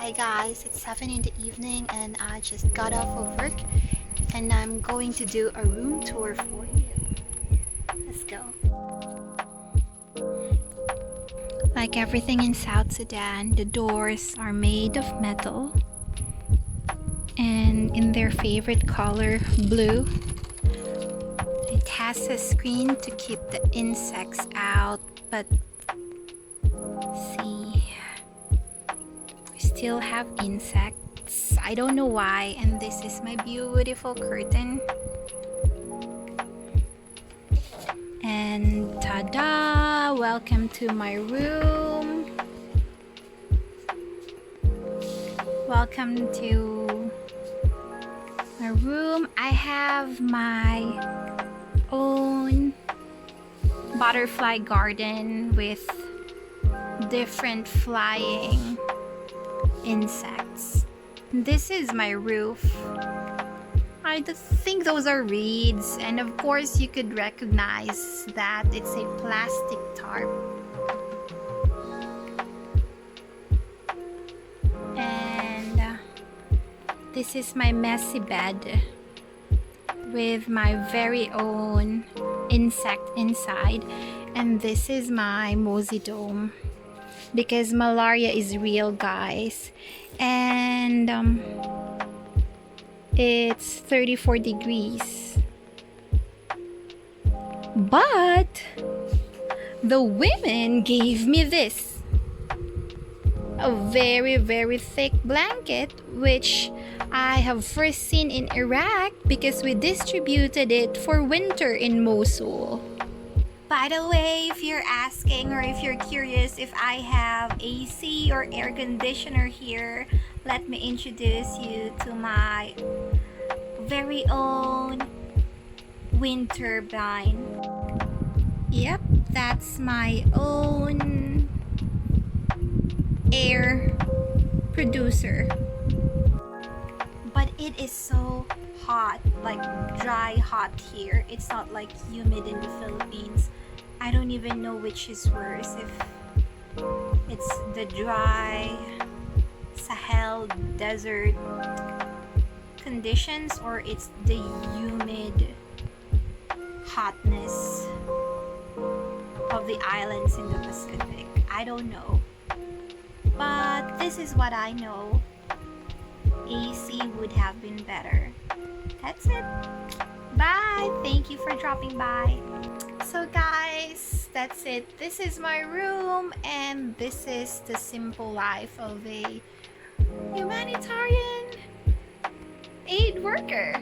Hi guys, it's 7 in the evening and I just got off of work and I'm going to do a room tour for you. Let's go. Like everything in South Sudan, the doors are made of metal and in their favorite color, blue. It has a screen to keep the insects out, but see, we still have insects. I don't know why, and this is my beautiful curtain. And ta-da! Welcome to my room. Welcome to my room. I have my own butterfly garden with different flying insects. This is my roof. I think those are reeds, and of course you could recognize that it's a plastic tarp. And this is my messy bed with my very own insect inside, and this is my mosey dome because malaria is real, guys, and it's 34 degrees, but the women gave me this, a very thick blanket, which I have first seen in Iraq because we distributed it for winter in Mosul. By the way, if you're asking or if you're curious if I have AC or air conditioner here, let me introduce you to my very own wind turbine. Yep, that's my own air producer. But it is so hot, like dry hot here. It's not like humid in the Philippines. I don't even know which is worse, if it's the dry Sahel desert conditions or it's the humid hotness of the islands in the Pacific. I don't know, but this is what I know. AC would have been better. That's it. Bye. Thank you for dropping by. So guys, that's it. This is my room and this is the simple life of a humanitarian aid worker.